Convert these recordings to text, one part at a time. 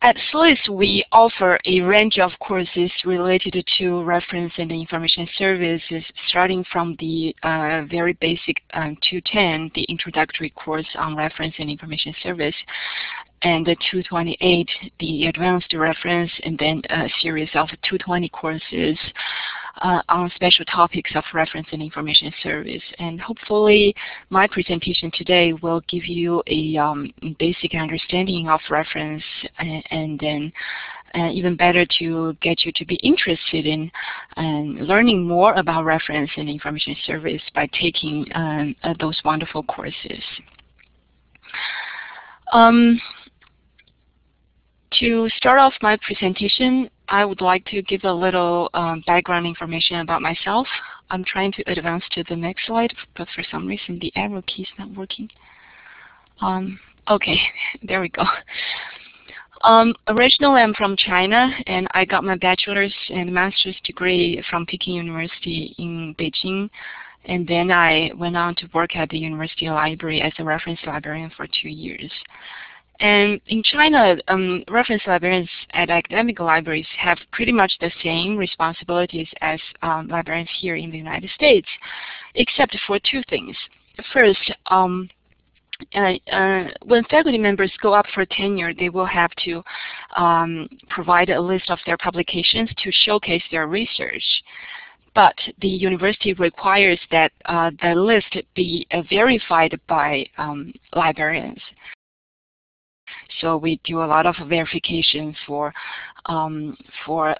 At SJSU, we offer a range of courses related to reference and information services, starting from the very basic 210, the introductory course on reference and information service, and the 228, the advanced reference, and then a series of 220 courses on special topics of reference and information service. And hopefully my presentation today will give you a basic understanding of reference, and then even better to get you to be interested in learning more about reference and information service by taking those wonderful courses. To start off my presentation, I would like to give a little background information about myself. I'm trying to advance to the next slide, but for some reason the arrow key is not working. Okay, there we go. Originally, I'm from China, and I got my bachelor's and master's degree from Peking University in Beijing. And then I went on to work at the university library as a reference librarian for 2 years. And in China, reference librarians at academic libraries have pretty much the same responsibilities as librarians here in the United States, except for two things. First, when faculty members go up for tenure, they will have to provide a list of their publications to showcase their research. But the university requires that the list be verified by librarians. So we do a lot of verification for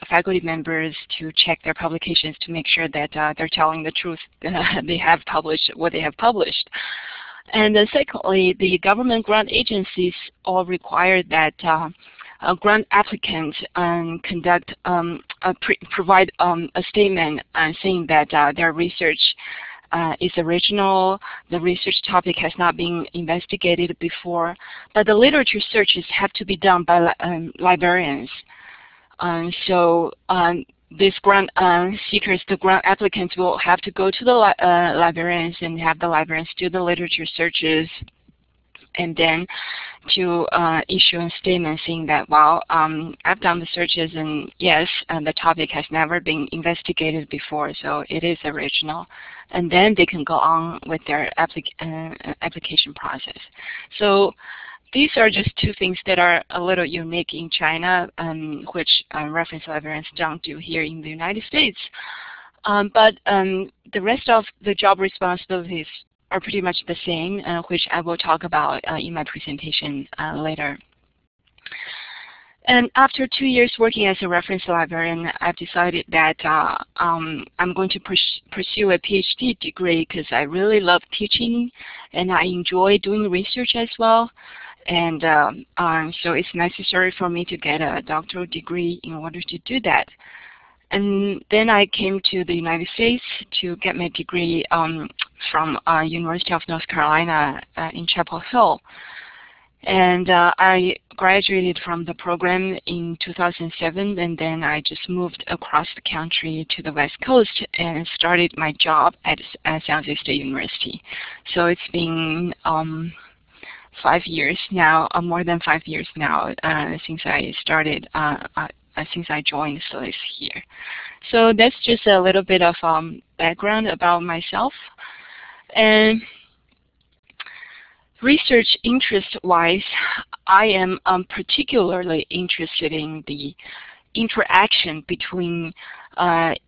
faculty members to check their publications to make sure that they're telling the truth. They have published what they have published. And then secondly, the government grant agencies all require that grant applicants provide a statement saying that their research is original, the research topic has not been investigated before, but the literature searches have to be done by librarians. So these grant seekers, the grant applicants will have to go to the librarians and have the librarians do the literature searches, and then to issue a statement saying that, well, I've done the searches, and yes, the topic has never been investigated before, so it is original. And then they can go on with their application process. So these are just two things that are a little unique in China, which reference librarians don't do here in the United States. But the rest of the job responsibilities are pretty much the same, which I will talk about in my presentation later. And after 2 years working as a reference librarian, I've decided that I'm going to pursue a PhD degree because I really love teaching and I enjoy doing research as well. And so it's necessary for me to get a doctoral degree in order to do that. And then I came to the United States to get my degree from University of North Carolina in Chapel Hill. And I graduated from the program in 2007, and then I just moved across the country to the West Coast and started my job at San Jose State University. So it's been 5 years now, more than 5 years now, since I started, since I joined SJSU here. So that's just a little bit of background about myself. And research interest-wise, I am particularly interested in the interaction between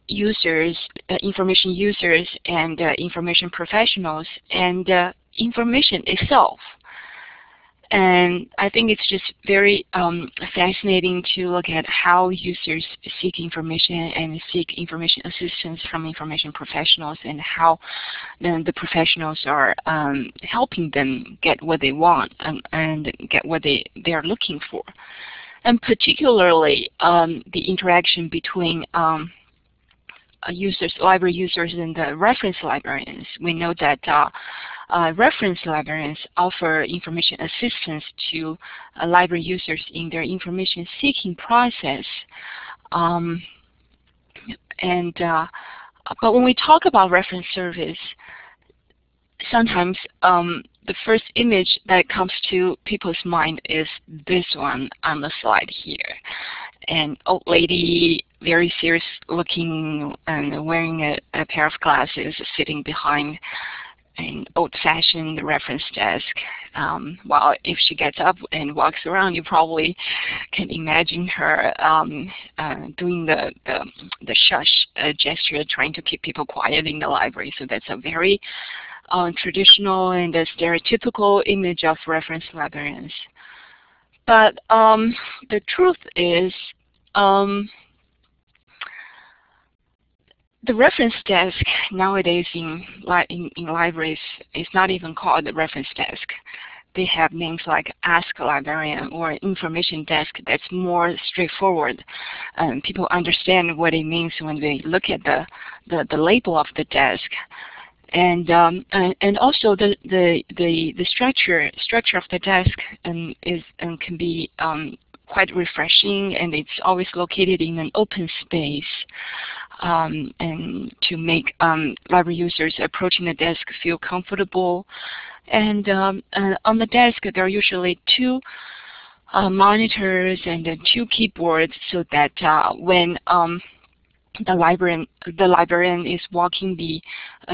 users, information users, and information professionals, and information itself. And I think it's just very fascinating to look at how users seek information and seek information assistance from information professionals, and how then the professionals are helping them get what they want and get what they are looking for. And particularly the interaction between users, library users, and the reference librarians. We know that reference librarians offer information assistance to library users in their information seeking process. But when we talk about reference service, sometimes the first image that comes to people's mind is this one on the slide here. An old lady, very serious looking and wearing a pair of glasses, sitting behind an old-fashioned reference desk. While if she gets up and walks around, you probably can imagine her doing the shush gesture, trying to keep people quiet in the library. So that's a very traditional and a stereotypical image of reference librarians. But the truth is, the reference desk nowadays in libraries is not even called the reference desk. They have names like Ask a Librarian or Information Desk. That's more straightforward. People understand what it means when they look at the label of the desk. And also the structure of the desk can be quite refreshing, and it's always located in an open space, and to make library users approaching the desk feel comfortable. And on the desk, there are usually two monitors and 2 keyboards, so that when the librarian is walking the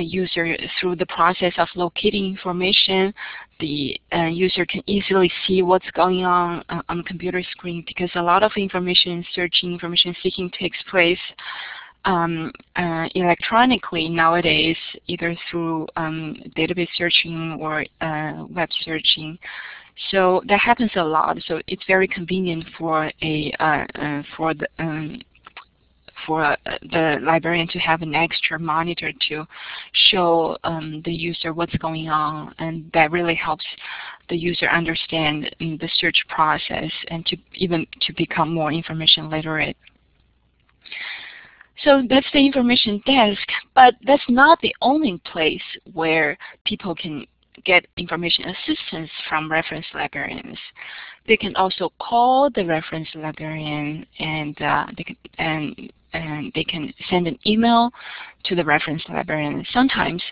user through the process of locating information, the user can easily see what's going on the computer screen, because a lot of information searching, information seeking takes place electronically nowadays, either through database searching or web searching. So that happens a lot. So it's very convenient for the librarian to have an extra monitor to show the user what's going on, and that really helps the user understand the search process and to become more information literate. So that's the information desk, but that's not the only place where people can get information assistance from reference librarians. They can also call the reference librarian, and they can send an email to the reference librarian. Sometimes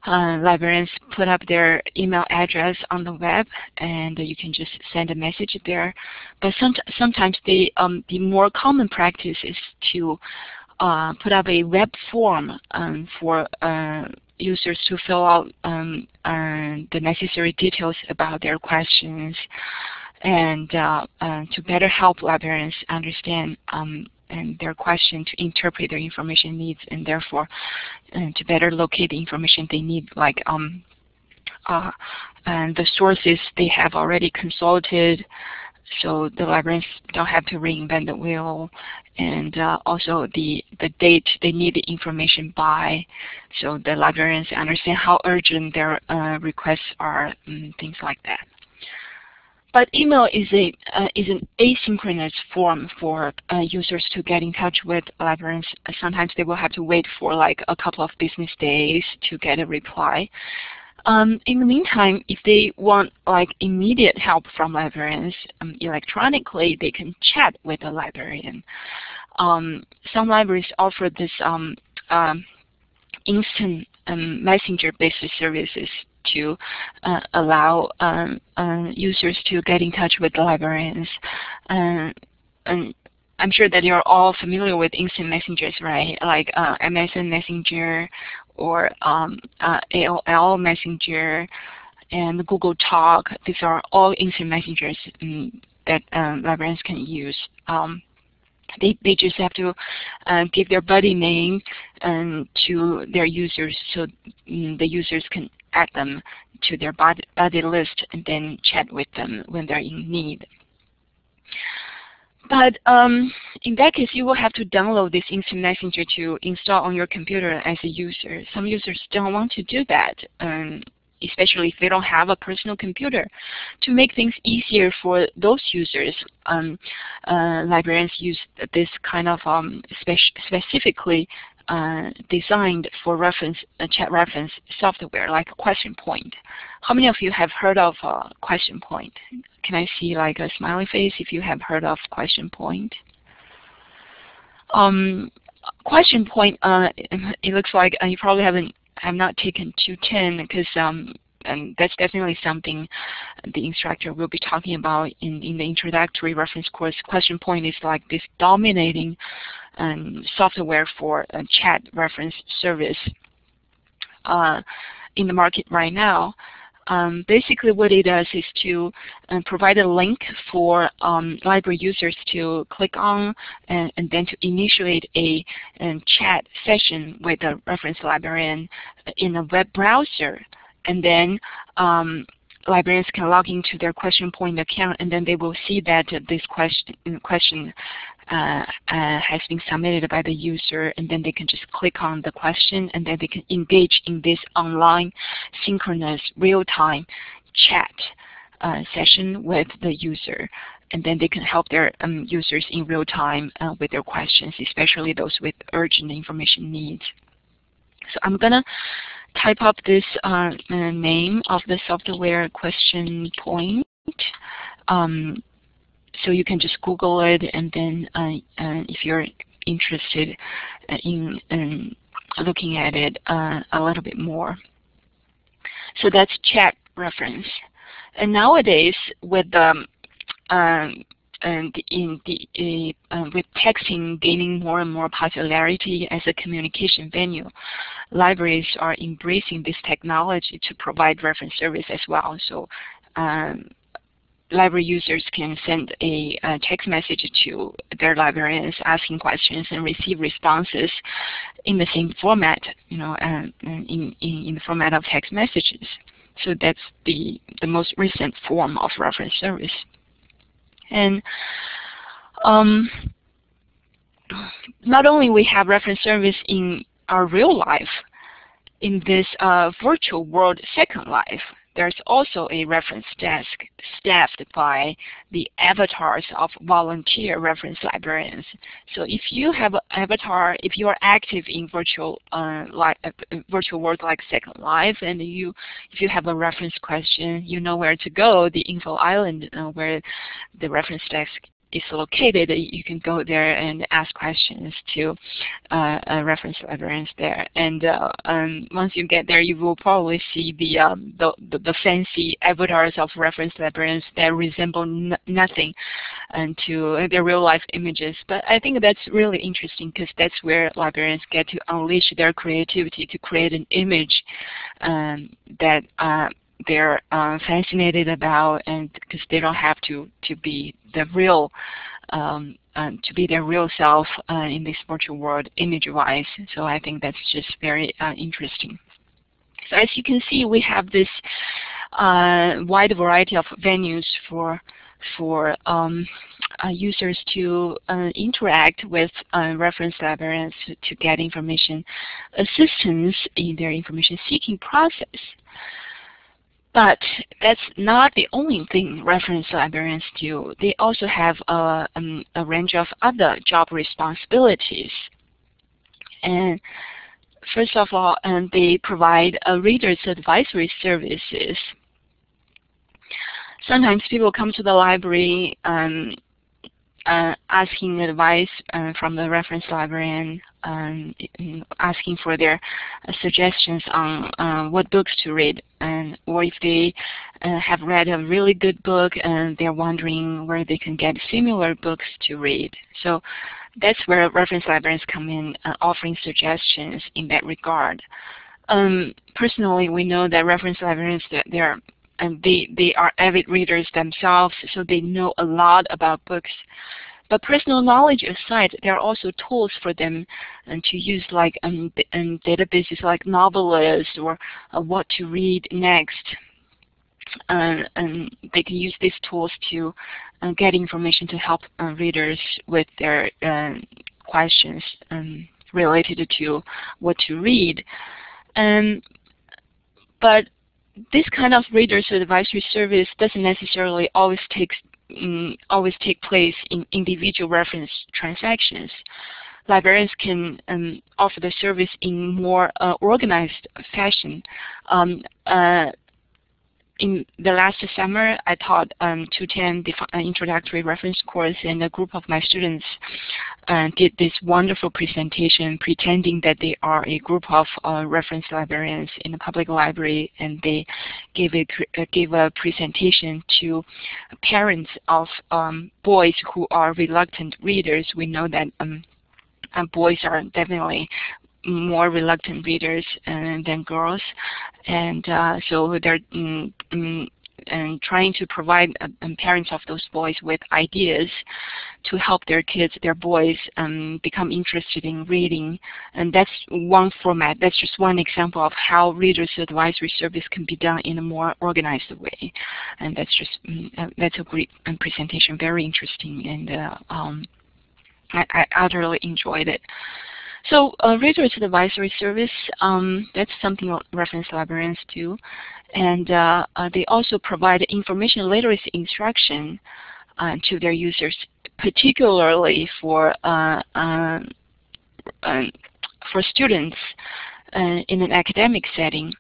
librarians put up their email address on the web, and you can just send a message there. But sometimes the more common practice is to put up a web form for users to fill out the necessary details about their questions, and to better help librarians understand and their question, to interpret their information needs, and therefore to better locate the information they need, like and the sources they have already consulted, so the librarians don't have to reinvent the wheel, and also the date they need the information by, so the librarians understand how urgent their requests are, things like that. But email is an asynchronous form for users to get in touch with librarians. Sometimes they will have to wait for like a couple of business days to get a reply. In the meantime, if they want like immediate help from librarians electronically, they can chat with a librarian. Some libraries offer this instant messenger-based services to allow users to get in touch with the librarians. And I'm sure that you're all familiar with instant messengers, right? Like MSN Messenger or AOL Messenger and Google Talk. These are all instant messengers that librarians can use. They just have to give their buddy name to their users, so the users can add them to their buddy list and then chat with them when they're in need. But in that case, you will have to download this instant messenger to install on your computer as a user. Some users don't want to do that, especially if they don't have a personal computer. To make things easier for those users, librarians use this kind of specifically designed for reference, chat reference software, like Question Point. How many of you have heard of Question Point? Can I see like a smiley face if you have heard of Question Point? Question Point, it looks like you probably have not taken 210, because that's definitely something the instructor will be talking about in the introductory reference course. Question point is like this dominating software for chat reference service in the market right now. Basically what it does is to provide a link for library users to click on and then to initiate a chat session with a reference librarian in a web browser. And then librarians can log into their question point account, and then they will see that this question has been submitted by the user, and then they can just click on the question, and then they can engage in this online synchronous real-time chat session with the user. And then they can help their users in real time with their questions, especially those with urgent information needs. So I'm going to type up this name of the software question point. So you can just Google it, and then if you're interested in looking at it a little bit more. So that's chat reference. And nowadays, with with texting gaining more and more popularity as a communication venue, libraries are embracing this technology to provide reference service as well. So library users can send a text message to their librarians asking questions and receive responses in the same format, in the format of text messages. So that's the most recent form of reference service. And not only we have reference service in our real life, in this virtual world Second Life, there's also a reference desk staffed by the avatars of volunteer reference librarians. So if you have an avatar, if you are active in virtual world like Second Life, and if you have a reference question, you know where to go, the info island where the reference desk is located, you can go there and ask questions to reference librarians there. And once you get there, you will probably see the fancy avatars of reference librarians that resemble nothing to their real life images. But I think that's really interesting, because that's where librarians get to unleash their creativity to create an image that they're fascinated about, and because they don't have to be the real to be their real self in this virtual world image-wise. So I think that's just very interesting. So as you can see, we have this wide variety of venues for users to interact with reference librarians to get information assistance in their information seeking process. But that's not the only thing reference librarians do. They also have a range of other job responsibilities. And first of all, they provide readers advisory services. Sometimes people come to the library asking advice from the reference librarian, asking for their suggestions on what books to read, or if they have read a really good book and they're wondering where they can get similar books to read. So that's where reference librarians come in, offering suggestions in that regard. Personally, we know that reference librarians, they are avid readers themselves, so they know a lot about books. But personal knowledge aside, there are also tools for them to use, like databases like Novelist or What to Read Next. And they can use these tools to get information to help readers with their questions related to what to read. But this kind of readers advisory service doesn't necessarily always take place in individual reference transactions. Librarians can offer the service in more organized fashion. in the last summer, I taught 210 introductory reference course, and a group of my students did this wonderful presentation pretending that they are a group of reference librarians in the public library, and they gave a presentation to parents of boys who are reluctant readers. We know that boys are definitely more reluctant readers than girls, and so they're trying to provide parents of those boys with ideas to help their kids, their boys, become interested in reading. And that's one format. That's just one example of how Readers Advisory Service can be done in a more organized way. And that's just that's a great presentation, very interesting, and I utterly enjoyed it. So Readers Advisory Service, that's something reference librarians do. And they also provide information literacy instruction to their users, particularly for students in an academic setting.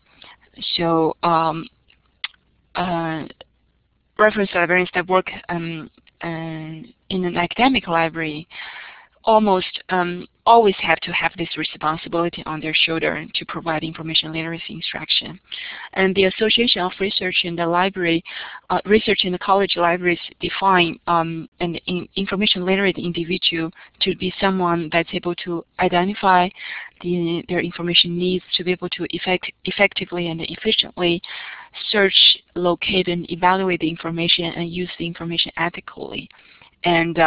So reference librarians that work in an academic library almost always have to have this responsibility on their shoulder to provide information literacy instruction. And the Association of Research in the Library, Research in the College Libraries define an information literate individual to be someone that's able to identify their information needs, to be able to effectively and efficiently search, locate, and evaluate the information and use the information ethically. And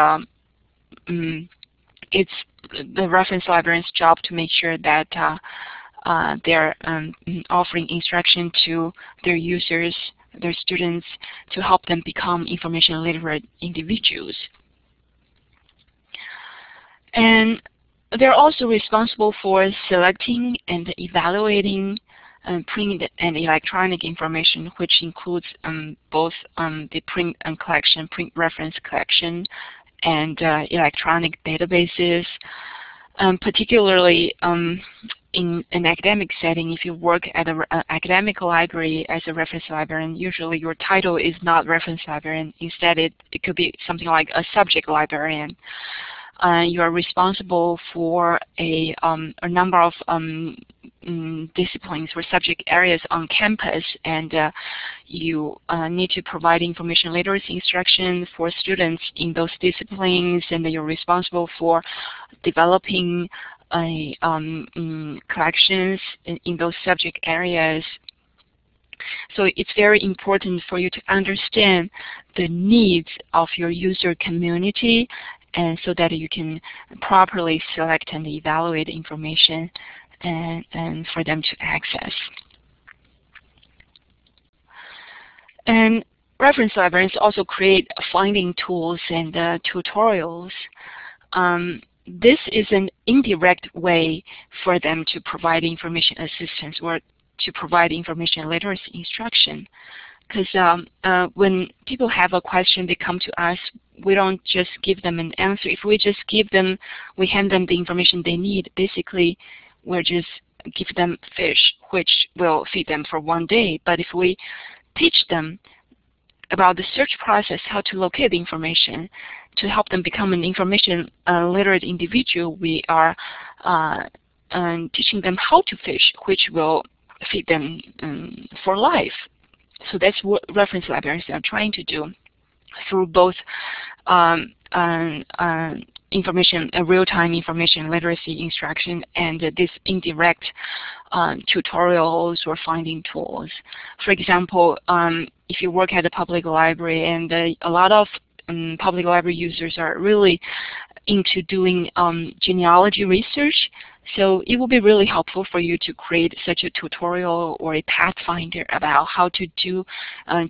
it's the reference librarian's job to make sure that they're offering instruction to their users, their students, to help them become information literate individuals. And they're also responsible for selecting and evaluating print and electronic information, which includes both the print and collection, print reference collection, and electronic databases. Particularly in an academic setting, if you work at an academic library as a reference librarian, usually your title is not reference librarian. Instead, it could be something like a subject librarian. You are responsible for a number of disciplines or subject areas on campus, and you need to provide information literacy instruction for students in those disciplines, and you're responsible for developing collections in those subject areas. So it's very important for you to understand the needs of your user community, and so that you can properly select and evaluate information and for them to access. And reference librarians also create finding tools and tutorials. This is an indirect way for them to provide information assistance or to provide information literacy instruction. Because when people have a question, they come to us, we don't just give them an answer. If we just we hand them the information they need, basically we'll just give them fish, which will feed them for one day. But if we teach them about the search process, how to locate the information, to help them become an information literate individual, we are teaching them how to fish, which will feed them for life. So that's what reference librarians are trying to do through both real-time information literacy instruction and this indirect tutorials or finding tools. For example, if you work at a public library, and a lot of public library users are really into doing genealogy research, so it will be really helpful for you to create such a tutorial or a pathfinder about how to do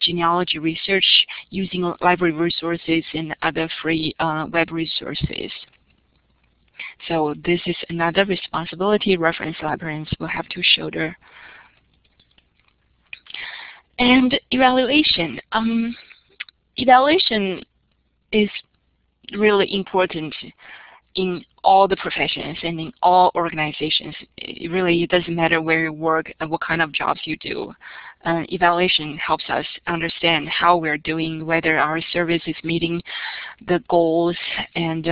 genealogy research using library resources and other free web resources. So this is another responsibility reference librarians will have to shoulder. And evaluation. Evaluation is really important. in all the professions and in all organizations. It doesn't matter where you work and what kind of jobs you do. Evaluation helps us understand how we're doing, whether our service is meeting the goals, and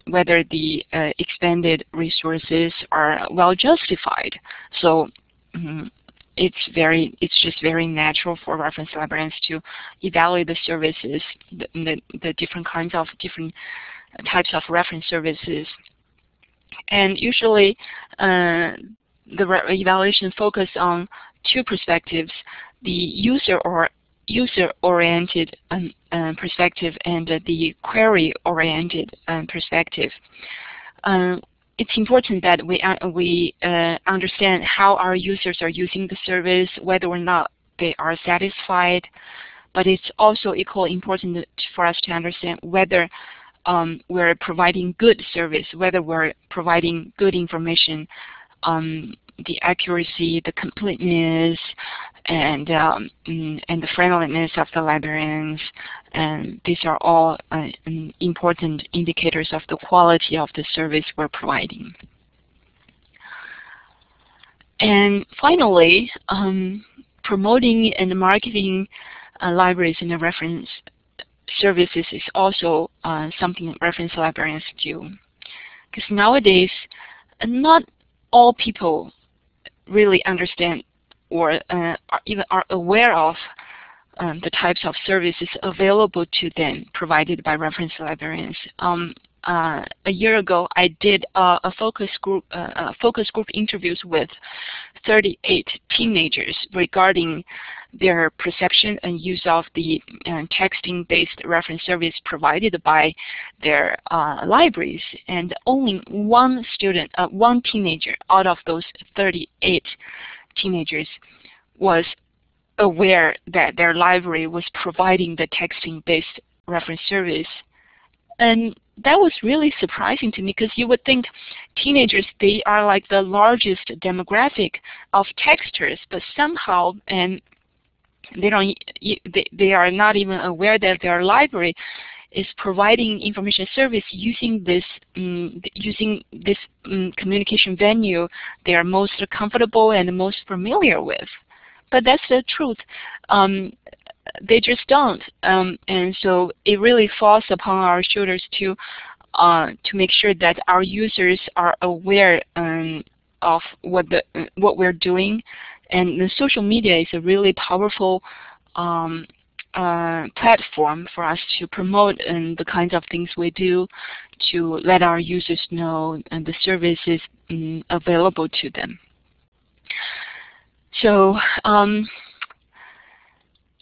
whether the expended resources are well justified. So it's just very natural for reference librarians to evaluate the services, the different kinds of types of reference services. And usually the evaluation focus on two perspectives: the user-oriented perspective and the query-oriented perspective. It's important that we understand how our users are using the service, whether or not they are satisfied. But it's also equally important for us to understand whether we're providing good service, whether we're providing good information, the accuracy, the completeness, and the friendliness of the librarians. And these are all important indicators of the quality of the service we're providing. And finally, promoting and marketing libraries and reference services is also something reference librarians do. Because nowadays, not all people really understand or even are aware of the types of services available to them provided by reference librarians. A year ago, I did a focus group interviews with 38 teenagers regarding their perception and use of the texting-based reference service provided by their libraries. And only one student, one teenager out of those 38 teenagers was aware that their library was providing the texting-based reference service. And that was really surprising to me, because you would think teenagers, they are like the largest demographic of texters, but somehow, and they are not even aware that their library is providing information service using this communication venue they are most comfortable and most familiar with. But that's the truth. They just don't, and so it really falls upon our shoulders to make sure that our users are aware of what we're doing. And the social media is a really powerful platform for us to promote the kinds of things we do, to let our users know and the services available to them. So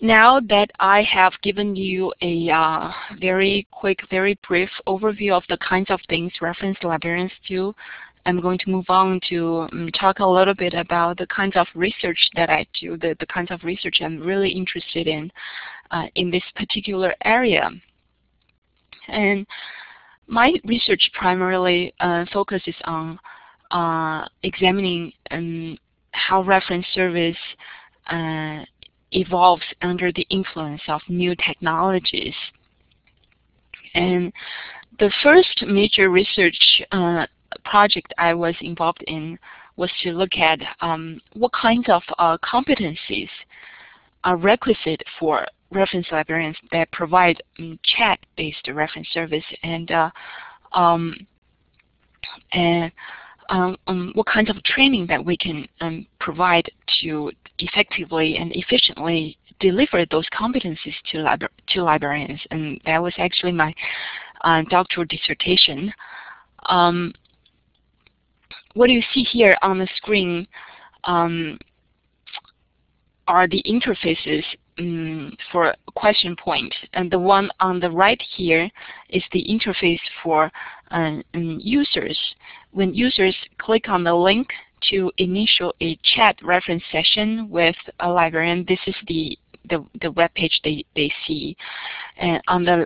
now that I have given you a very quick, very brief overview of the kinds of things reference librarians do, I'm going to move on to talk a little bit about the kinds of research that I do, the kinds of research I'm really interested in this particular area. And my research primarily focuses on examining how reference service evolves under the influence of new technologies. And the first major research project I was involved in was to look at what kinds of competencies are requisite for reference librarians that provide chat-based reference service, and what kinds of training that we can provide to effectively and efficiently deliver those competencies to librarians. And that was actually my doctoral dissertation. What you see here on the screen are the interfaces for question point, and the one on the right here is the interface for users. When users click on the link to initiate a chat reference session with a librarian, this is the web page they see. And on the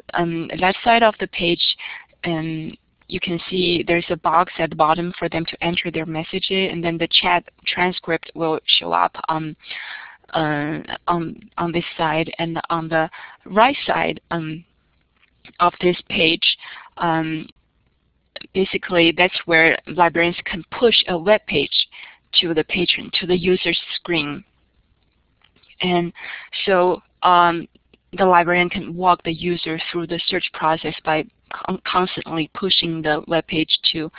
left side of the page, you can see there's a box at the bottom for them to enter their messages, and then the chat transcript will show up on this side. And on the right side of this page, basically that's where librarians can push a web page to the patron, to the user's screen. And so the librarian can walk the user through the search process by constantly pushing the web page to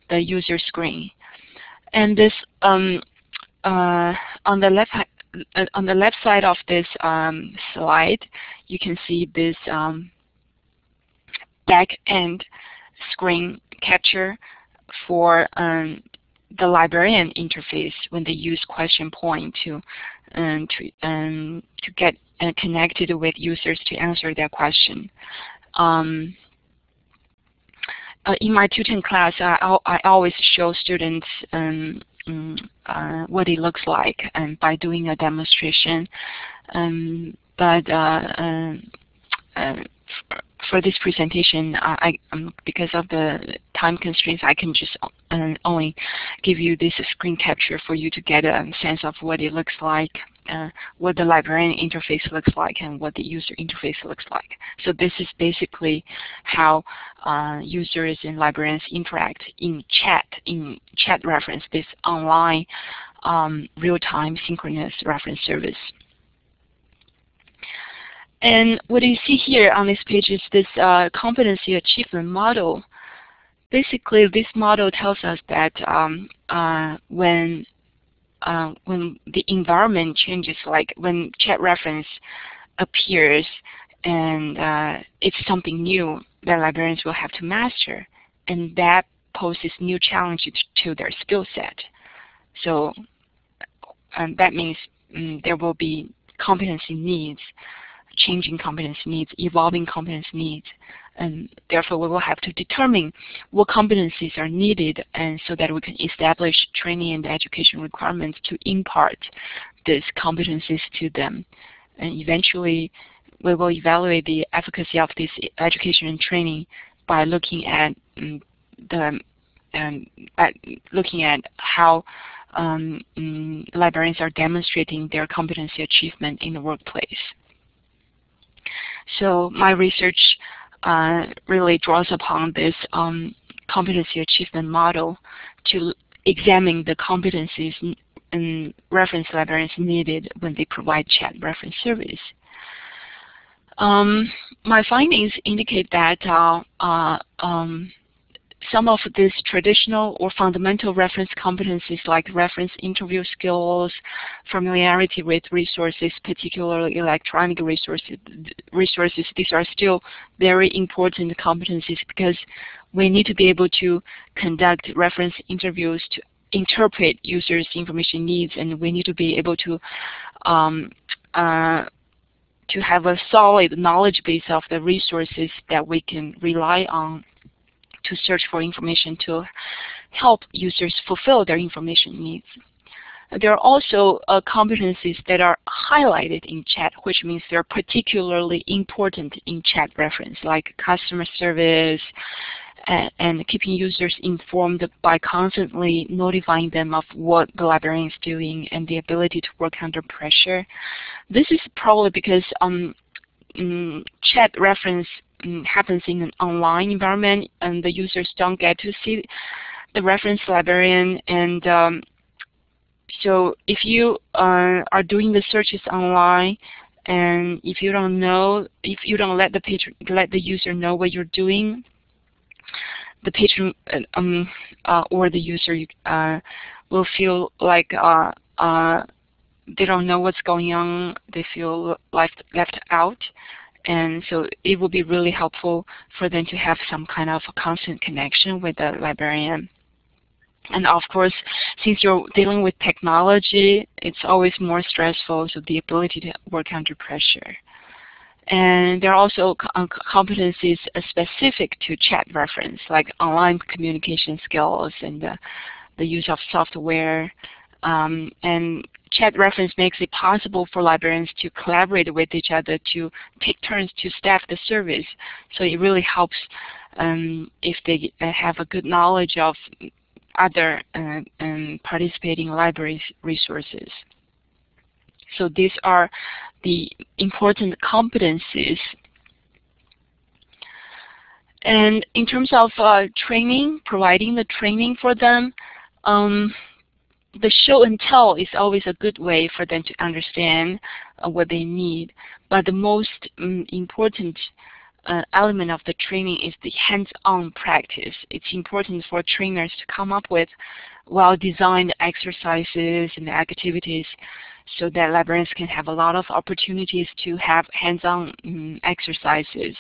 the user screen. And this on the left side of this slide, you can see this back-end screen capture for the librarian interface when they use question point to get connected with users to answer their question. In my tutoring class, I always show students what it looks like by doing a demonstration. But for this presentation, because of the time constraints, I can just only give you this screen capture for you to get a sense of what it looks like, what the librarian interface looks like, and what the user interface looks like. So this is basically how users and librarians interact in chat reference, this online real-time synchronous reference service. And what you see here on this page is this competency achievement model. Basically, this model tells us that when the environment changes, like when chat reference appears and it's something new that librarians will have to master, and that poses new challenges to their skill set. So that means there will be competency needs, changing competence needs, evolving competence needs, and therefore we will have to determine what competencies are needed, and so that we can establish training and education requirements to impart these competencies to them. And eventually we will evaluate the efficacy of this education and training by looking at how librarians are demonstrating their competency achievement in the workplace. So my research really draws upon this competency achievement model to examine the competencies and reference librarians needed when they provide chat reference service. My findings indicate that some of these traditional or fundamental reference competencies like reference interview skills, familiarity with resources, particularly electronic resources, these are still very important competencies because we need to be able to conduct reference interviews to interpret users' information needs, and we need to be able to have a solid knowledge base of the resources that we can rely on to search for information to help users fulfill their information needs. There are also competencies that are highlighted in chat, which means they're particularly important in chat reference, like customer service and keeping users informed by constantly notifying them of what the librarian is doing, and the ability to work under pressure. This is probably because chat reference happens in an online environment, and the users don't get to see the reference librarian. And so if you are doing the searches online, and if you don't let the user know what you're doing, the patron or the user will feel like they don't know what's going on. They feel left out. And so it will be really helpful for them to have some kind of a constant connection with the librarian. And of course, since you're dealing with technology, it's always more stressful, so the ability to work under pressure. And there are also competencies specific to chat reference, like online communication skills and the use of software. And chat reference makes it possible for librarians to collaborate with each other, to take turns to staff the service. So it really helps if they have a good knowledge of other participating library resources. So these are the important competencies. And in terms of training, providing the training for them, the show and tell is always a good way for them to understand what they need. But the most important element of the training is the hands-on practice. It's important for trainers to come up with well-designed exercises and activities so that librarians can have a lot of opportunities to have hands-on exercises.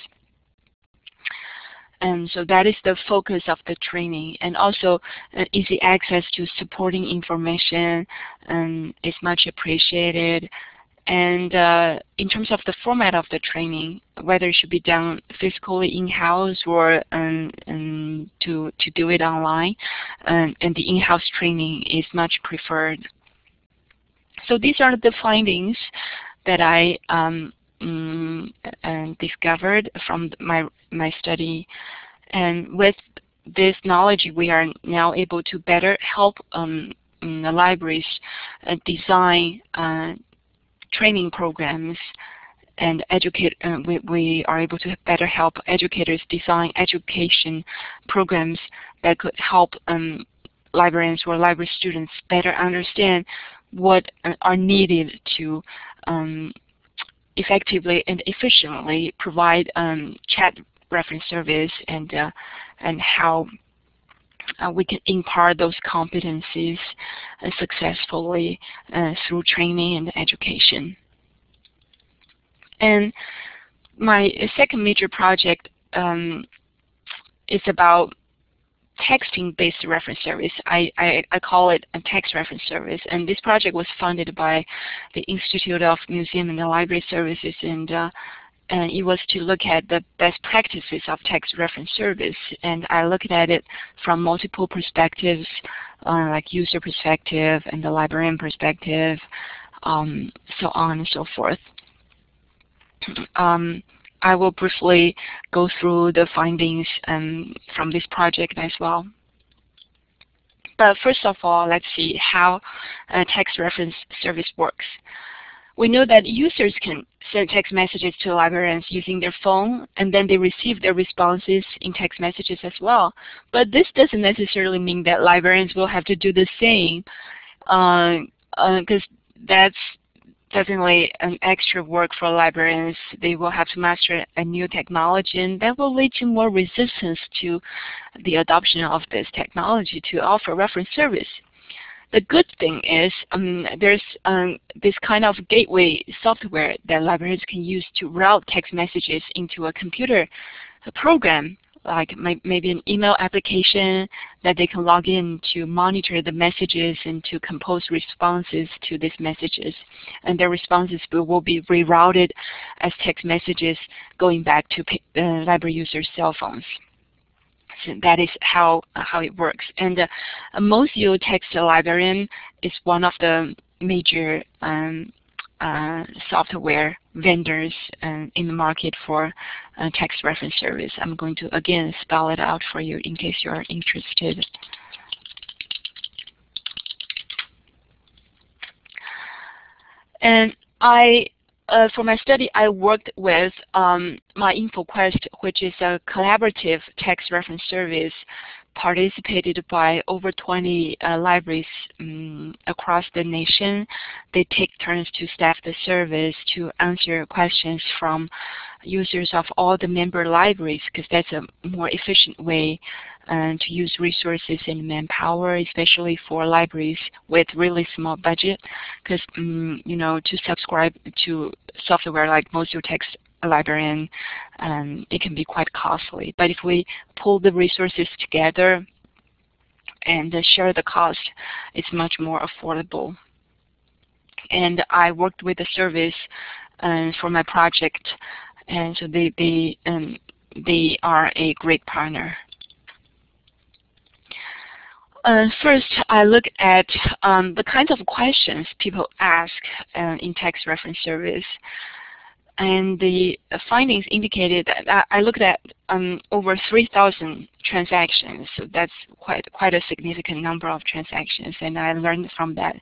And so that is the focus of the training. And also easy access to supporting information is much appreciated. And in terms of the format of the training, whether it should be done physically in-house or to do it online, and the in-house training is much preferred. So these are the findings that I discovered from my study. And with this knowledge, we are now able to better help the libraries design training programs and educate. We are able to better help educators design education programs that could help librarians or library students better understand what are needed to effectively and efficiently provide chat reference service, and how we can impart those competencies successfully through training and education. And my second major project is about texting-based reference service. I call it a text reference service, and this project was funded by the Institute of Museum and Library Services, and it was to look at the best practices of text reference service. And I looked at it from multiple perspectives, like user perspective and the librarian perspective, so on and so forth. I will briefly go through the findings from this project as well. But first of all, let's see how a text reference service works. We know that users can send text messages to librarians using their phone, and then they receive their responses in text messages as well. But this doesn't necessarily mean that librarians will have to do the same, because that's definitely an extra work for librarians. They will have to master a new technology, and that will lead to more resistance to the adoption of this technology to offer reference service. The good thing is there's this kind of gateway software that librarians can use to route text messages into a computer program, like maybe an email application that they can log in to monitor the messages and to compose responses to these messages. And their responses will be rerouted as text messages going back to library users' cell phones. So that is how it works. And most text librarian is one of the major software vendors in the market for text reference service. I'm going to again spell it out for you in case you're interested. And for my study, I worked with MyInfoQuest, which is a collaborative text reference service participated by over 20 libraries across the nation. They take turns to staff the service to answer questions from users of all the member libraries, because that's a more efficient way to use resources and manpower, especially for libraries with really small budget. Because you know, to subscribe to software like text librarian, it can be quite costly. But if we pull the resources together and share the cost, it's much more affordable. And I worked with the service for my project, and so they are a great partner. First, I look at the kinds of questions people ask in text reference service. And the findings indicated that I looked at over 3,000 transactions, so that's quite a significant number of transactions, and I learned from that.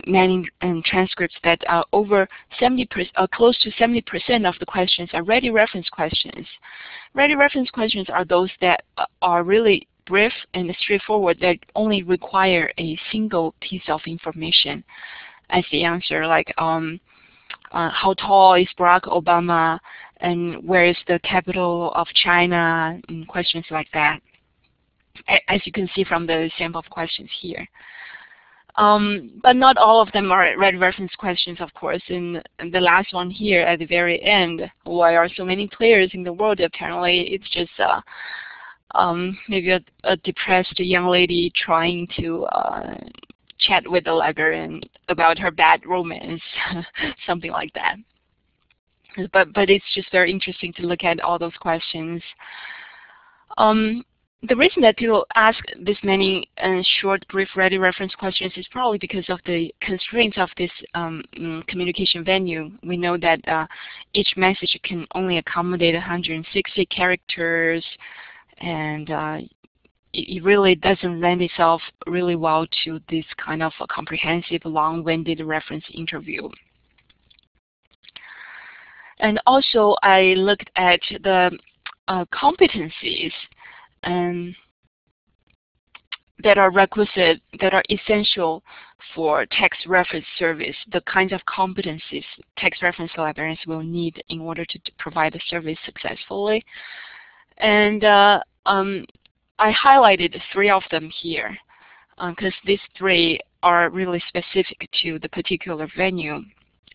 many transcripts that are over 70%, close to 70% of the questions are ready reference questions. Ready reference questions are those that are really brief and straightforward, that only require a single piece of information as the answer, like how tall is Barack Obama, and where is the capital of China, and questions like that, as you can see from the sample of questions here. But not all of them are ready reference questions, of course. And the last one here at the very end, why are so many players in the world? Apparently, it's just maybe a depressed young lady trying to chat with the librarian about her bad romance, something like that. But it's just very interesting to look at all those questions. The reason that people ask this many short, brief, ready reference questions is probably because of the constraints of this communication venue. We know that each message can only accommodate 160 characters, and it really doesn't lend itself really well to this kind of a comprehensive, long-winded reference interview. And also, I looked at the competencies that are requisite, that are essential for text reference service, the kinds of competencies text reference librarians will need in order to provide the service successfully. And I highlighted 3 of them here because these 3 are really specific to the particular venue.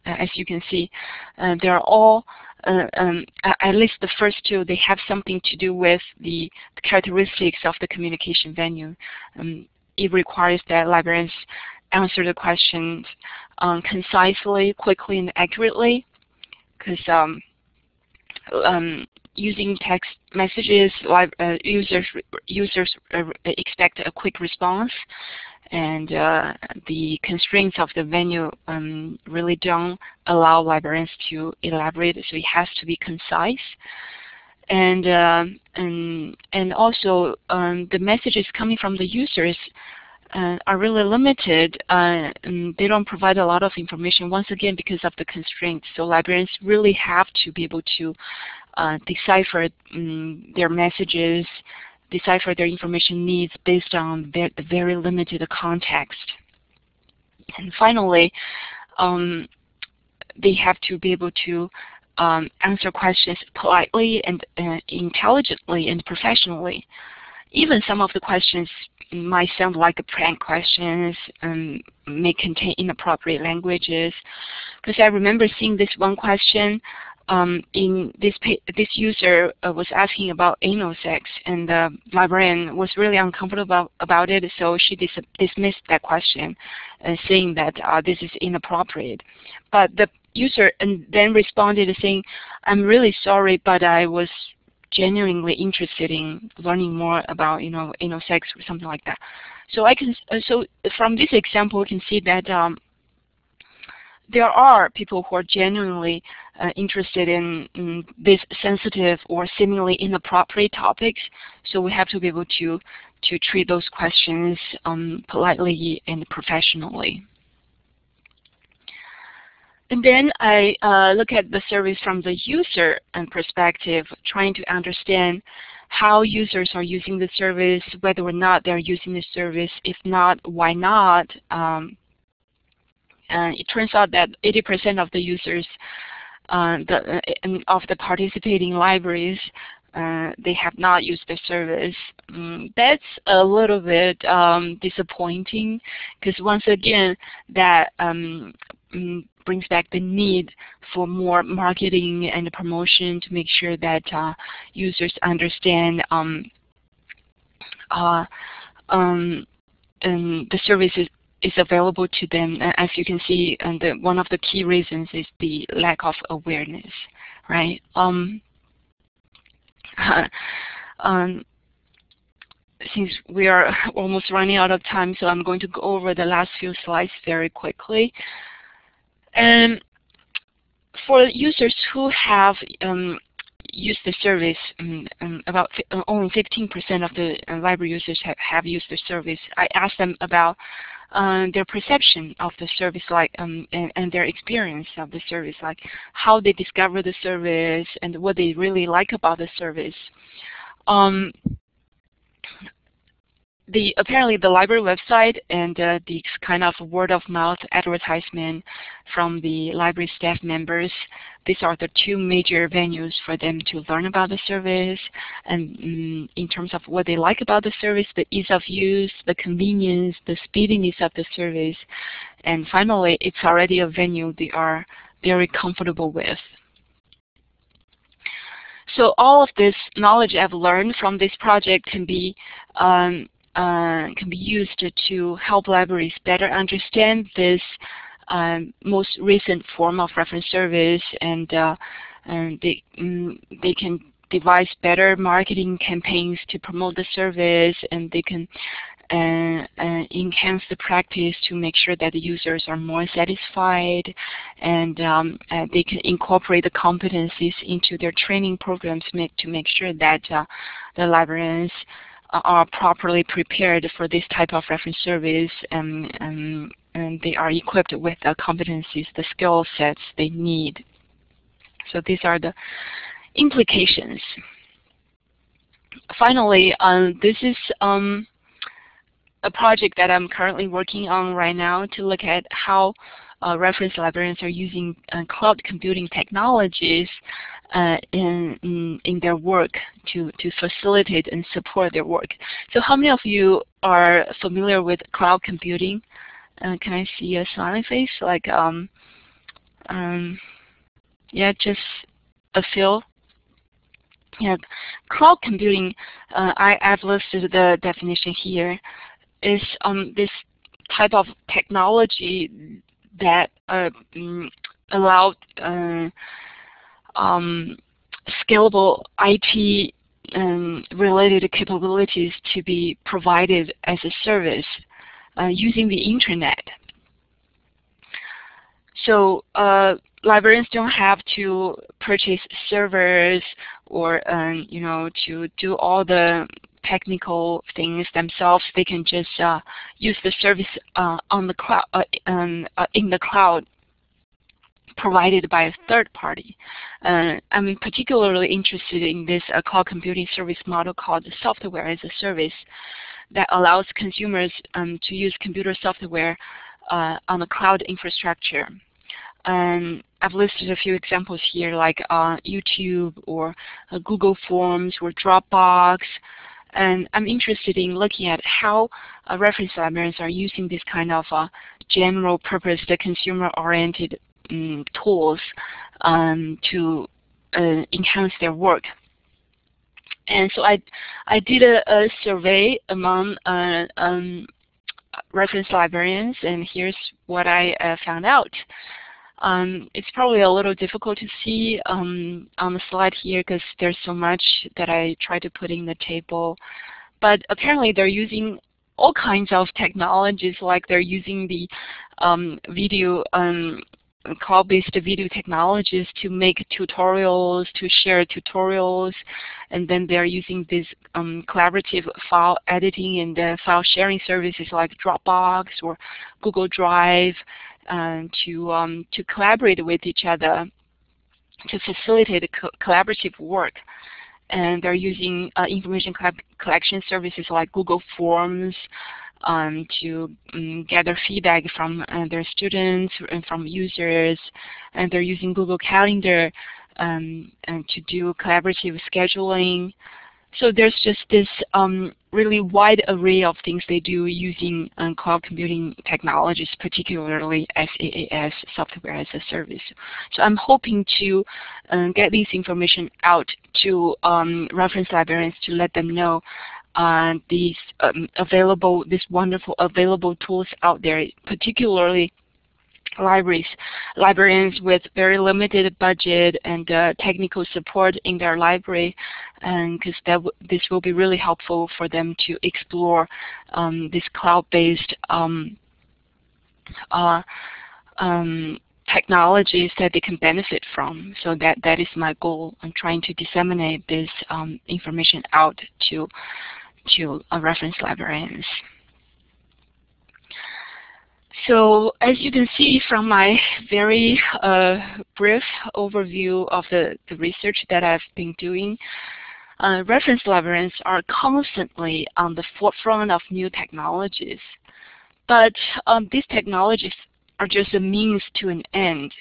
As you can see, they are all, at least the first 2, they have something to do with the characteristics of the communication venue. It requires that librarians answer the questions concisely, quickly, and accurately, because using text messages, users expect a quick response, and the constraints of the venue really don't allow librarians to elaborate, so it has to be concise. And also the messages coming from the users are really limited. They don't provide a lot of information, once again, because of the constraints. So librarians really have to be able to decipher their messages, decipher their information needs based on the very limited context. And finally, they have to be able to answer questions politely and intelligently and professionally. Even some of the questions might sound like prank questions and may contain inappropriate languages. Because I remember seeing this one question. In this user was asking about anal sex, and the librarian was really uncomfortable about it, so she dismissed that question, saying that this is inappropriate. But the user then responded saying, "I'm really sorry, but I was genuinely interested in learning more about anal sex," or something like that. So so from this example, we can see that there are people who are genuinely interested in these sensitive or seemingly inappropriate topics. So we have to be able to treat those questions politely and professionally. And then I look at the service from the user perspective, trying to understand how users are using the service, whether or not they're using the service. If not, why not? And it turns out that 80% of the users of the participating libraries, they have not used the service. That's a little bit disappointing, because once again, that brings back the need for more marketing and promotion to make sure that users understand the services is available to them. As you can see, one of the key reasons is the lack of awareness, right? Since we are almost running out of time, so I'm going to go over the last few slides very quickly. And for users who have used the service, about only 15% of the library users have used the service. I asked them about their perception of the service, like and their experience of the service, like how they discover the service and what they really like about the service. Apparently the library website and the kind of word-of-mouth advertisement from the library staff members, these are the two major venues for them to learn about the service, and in terms of what they like about the service, the ease of use, the convenience, the speediness of the service, and finally it's already a venue they are very comfortable with. So all of this knowledge I've learned from this project can be used to help libraries better understand this most recent form of reference service, and they can devise better marketing campaigns to promote the service, and they can enhance the practice to make sure that the users are more satisfied, and they can incorporate the competencies into their training programs to make sure that the librarians are properly prepared for this type of reference service, and they are equipped with the competencies, the skill sets they need. So these are the implications. Finally, this is a project that I'm currently working on right now to look at how reference librarians are using cloud computing technologies in their work to facilitate and support their work. So how many of you are familiar with cloud computing? Can I see a smiling face? Like, yeah, just a few. Yeah, cloud computing, I've listed the definition here, is this type of technology that allowed scalable IT related capabilities to be provided as a service using the internet. So librarians don't have to purchase servers or you know, to do all the technical things themselves. They can just use the service on the cloud, in the cloud, provided by a third party. I'm particularly interested in this cloud computing service model called software as a service that allows consumers to use computer software on the cloud infrastructure. I've listed a few examples here, like YouTube or Google Forms or Dropbox. And I'm interested in looking at how reference librarians are using this kind of general purpose, the consumer-oriented tools to enhance their work. And so I did a survey among reference librarians, and here's what I found out. It's probably a little difficult to see on the slide here because there's so much that I try to put in the table. But apparently they're using all kinds of technologies, like they're using the video cloud-based video technologies to make tutorials, to share tutorials, and then they're using these collaborative file editing and file sharing services like Dropbox or Google Drive to collaborate with each other to facilitate collaborative work. And they're using information collection services like Google Forms to gather feedback from their students and from users, and they're using Google Calendar and to do collaborative scheduling. So there's just this really wide array of things they do using cloud computing technologies, particularly SaaS, software as a service. So I'm hoping to get this information out to reference librarians to let them know these wonderful available tools out there, particularly librarians with very limited budget and technical support in their library, because this will be really helpful for them to explore this cloud-based technologies that they can benefit from. So that is my goal. I'm trying to disseminate this information out to reference librarians. So as you can see from my very brief overview of the research that I've been doing, reference librarians are constantly on the forefront of new technologies. But these technologies are just a means to an end.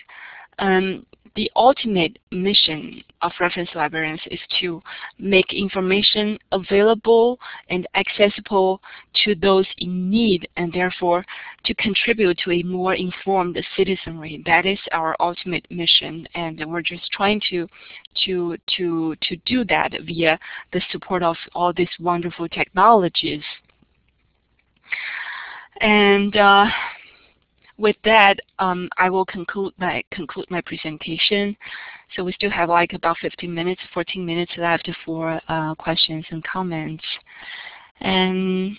The ultimate mission of reference librarians is to make information available and accessible to those in need, and therefore to contribute to a more informed citizenry. That is our ultimate mission, and we're just trying to do that via the support of all these wonderful technologies. And with that, I will conclude my presentation. So we still have like about 14 minutes left for questions and comments. And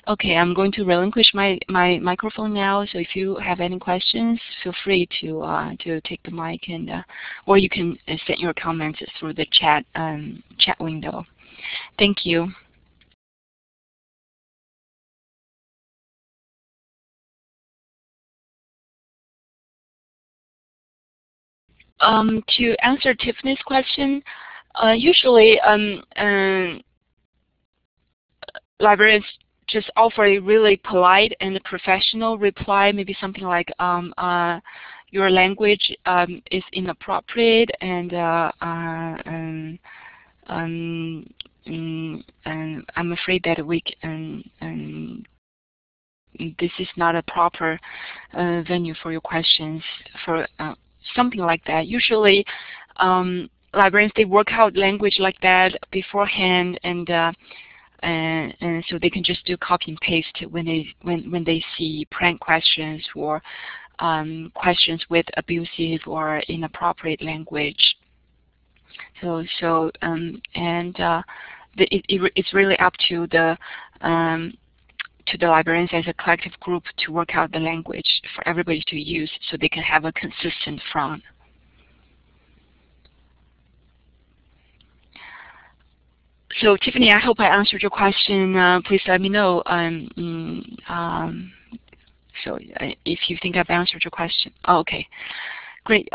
okay, I'm going to relinquish my microphone now. So if you have any questions, feel free to take the mic, and or you can send your comments through the chat window. Thank you. To answer Tiffany's question, usually librarians just offer a really polite and professional reply, maybe something like, your language is inappropriate, and I'm afraid that this is not a proper venue for your questions, for something like that. Usually librarians, they work out language like that beforehand, and so they can just do copy and paste when they see prank questions or questions with abusive or inappropriate language. It's really up to the librarians as a collective group to work out the language for everybody to use, so they can have a consistent front. So Tiffany, I hope I answered your question. Please let me know. So if you think I've answered your question. Oh, okay, great.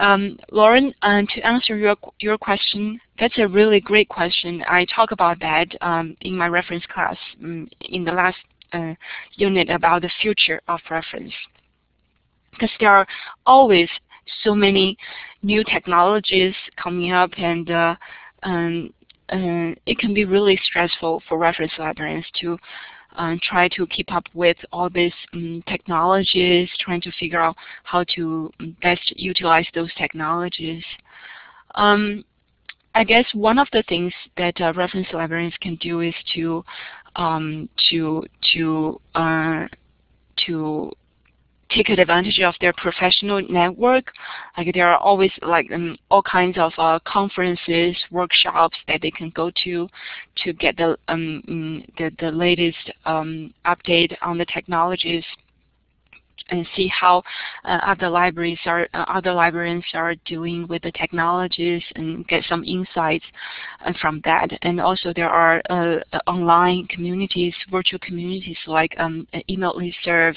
Lauren, to answer your question, that's a really great question. I talk about that in my reference class in the last unit about the future of reference, because there are always so many new technologies coming up, and it can be really stressful for reference librarians to try to keep up with all these technologies, trying to figure out how to best utilize those technologies. I guess one of the things that reference librarians can do is to take advantage of their professional network. Like there are always like all kinds of conferences, workshops that they can go to get the latest update on the technologies, and see how other librarians are doing with the technologies, and get some insights from that. And also there are online communities, virtual communities like email listservs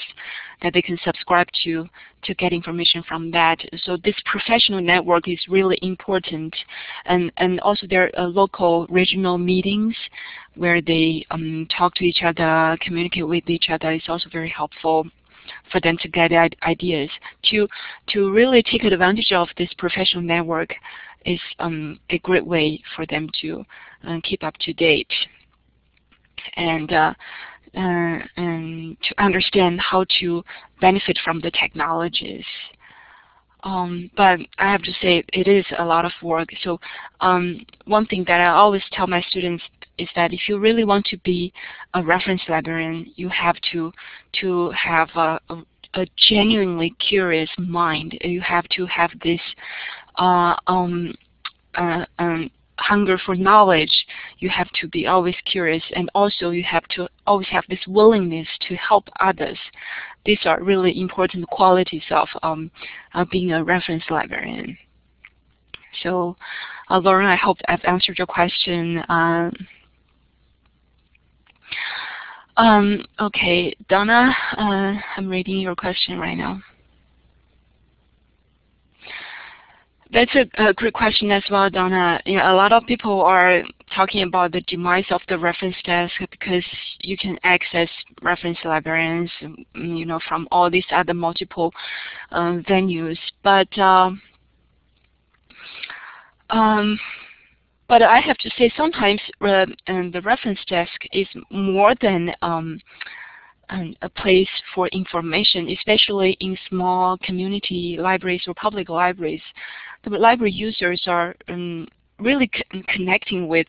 that they can subscribe to get information from that. So this professional network is really important. And also there are local regional meetings where they talk to each other, communicate with each other. It's also very helpful for them to get ideas. To really take advantage of this professional network is a great way for them to keep up to date, and to understand how to benefit from the technologies. But I have to say, it is a lot of work. So one thing that I always tell my students is that if you really want to be a reference librarian, you have to have a genuinely curious mind. You have to have this hunger for knowledge. You have to be always curious, and also you have to always have this willingness to help others. These are really important qualities of being a reference librarian. So, Lauren, I hope I've answered your question. Okay, Donna, I'm reading your question right now. That's a great question as well, Donna. You know, a lot of people are talking about the demise of the reference desk because you can access reference librarians, you know, from all these other multiple venues. But I have to say, sometimes the reference desk is more than a place for information, especially in small community libraries or public libraries. The library users are really connecting with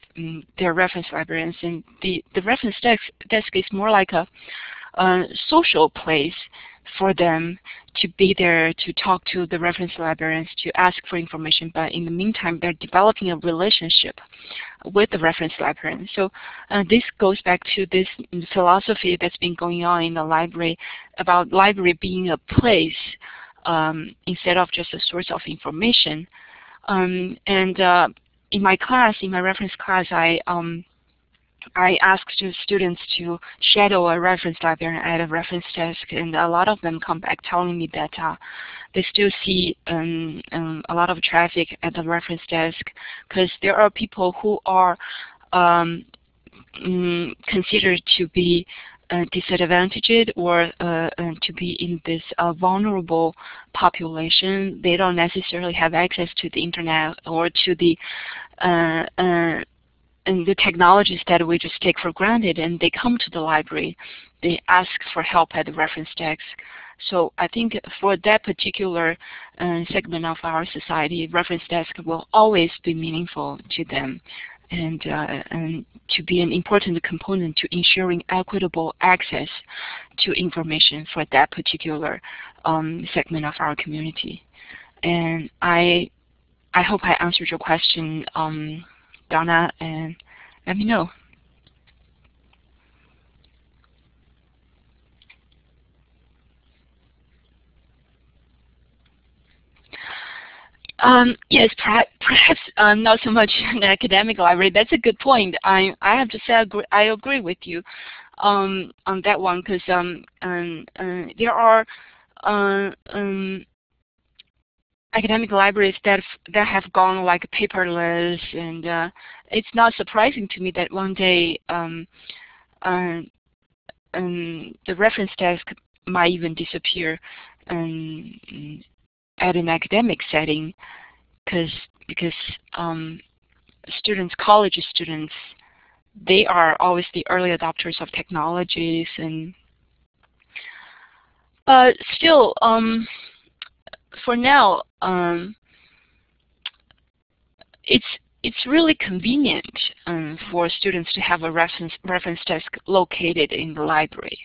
their reference librarians, and the reference desk is more like a social place for them to be there to talk to the reference librarians, to ask for information, but in the meantime they're developing a relationship with the reference librarian. So this goes back to this philosophy that's been going on in the library about library being a place instead of just a source of information. In my class, in my reference class, I asked students to shadow a reference librarian at a reference desk, and a lot of them come back telling me that they still see a lot of traffic at the reference desk because there are people who are considered to be disadvantaged or to be in this vulnerable population. They don't necessarily have access to the internet or to the and the technologies that we just take for granted, and they come to the library. They ask for help at the reference desk. So I think for that particular segment of our society, reference desk will always be meaningful to them, and to be an important component to ensuring equitable access to information for that particular segment of our community. And I hope I answered your question, Donna, and let me know. Yes, perhaps not so much an academic library. That's a good point. I have to say I agree with you on that one, because there are academic libraries that have gone like paperless, and it's not surprising to me that one day the reference desk might even disappear at an academic setting, because students, college students, they are always the early adopters of technologies, and but still, for now, it's really convenient for students to have a reference desk located in the library.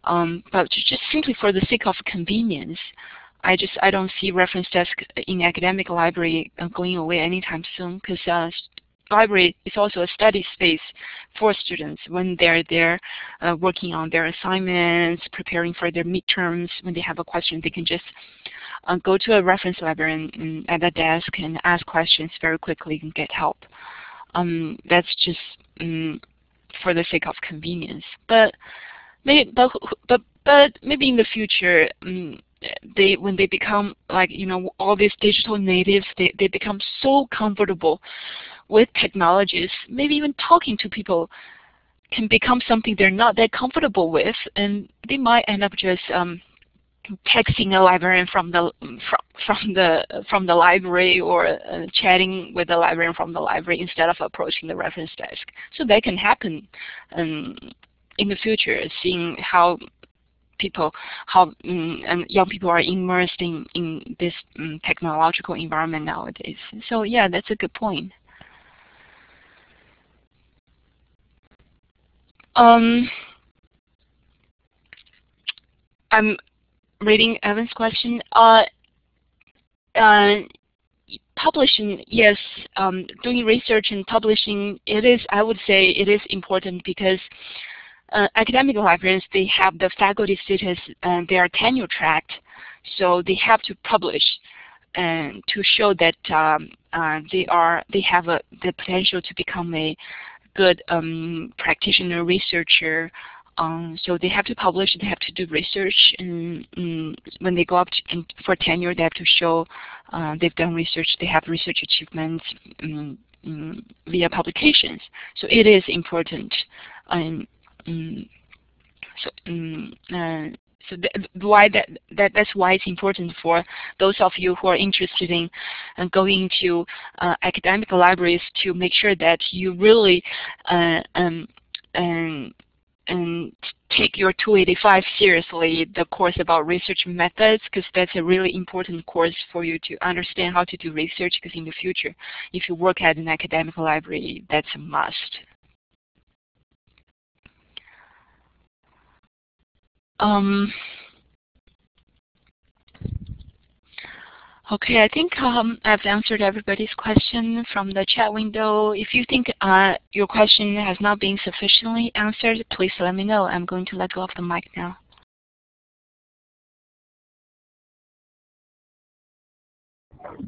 But just simply for the sake of convenience, I don't see reference desk in academic library going away anytime soon, because library is also a study space for students when they're there working on their assignments, preparing for their midterms. When they have a question, they can just go to a reference librarian at the desk and ask questions very quickly and get help. That's just for the sake of convenience. But maybe in the future, when they become, like, you know, all these digital natives, they become so comfortable with technologies, maybe even talking to people can become something they're not that comfortable with, and they might end up just texting a librarian from the library, or chatting with the librarian from the library instead of approaching the reference desk. So that can happen in the future, seeing how young people are immersed in this technological environment nowadays. So yeah, that's a good point. I'm reading Evan's question. Publishing, yes, doing research and publishing, I would say it is important, because academic librarians, they have the faculty status and they are tenure tracked, so they have to publish and to show that they have the potential to become a good practitioner, researcher So they have to publish, they have to do research, and when they go up for tenure, they have to show they've done research, they have research achievements via publications. So it is important. So that's why it's important for those of you who are interested in going to academic libraries to make sure that you really take your 285 seriously, the course about research methods, because that's a really important course for you to understand how to do research, because in the future, if you work at an academic library, that's a must. Okay, I think I've answered everybody's question from the chat window. If you think your question has not been sufficiently answered, please let me know. I'm going to let go of the mic now.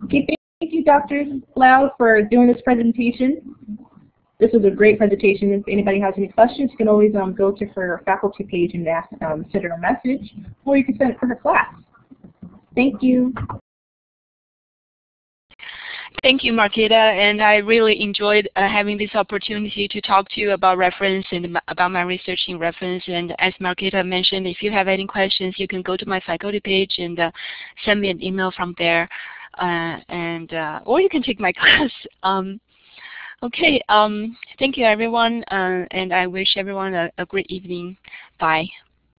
Okay, thank you, Dr. Luo, for doing this presentation. This was a great presentation. If anybody has any questions, you can always go to her faculty page and ask, send her a message, or you can send it for her class. Thank you. Thank you, Marquita, and I really enjoyed having this opportunity to talk to you about reference and about my research in reference. And as Marquita mentioned, if you have any questions, you can go to my faculty page and send me an email from there, or you can take my class. Okay, thank you, everyone, and I wish everyone a great evening. Bye.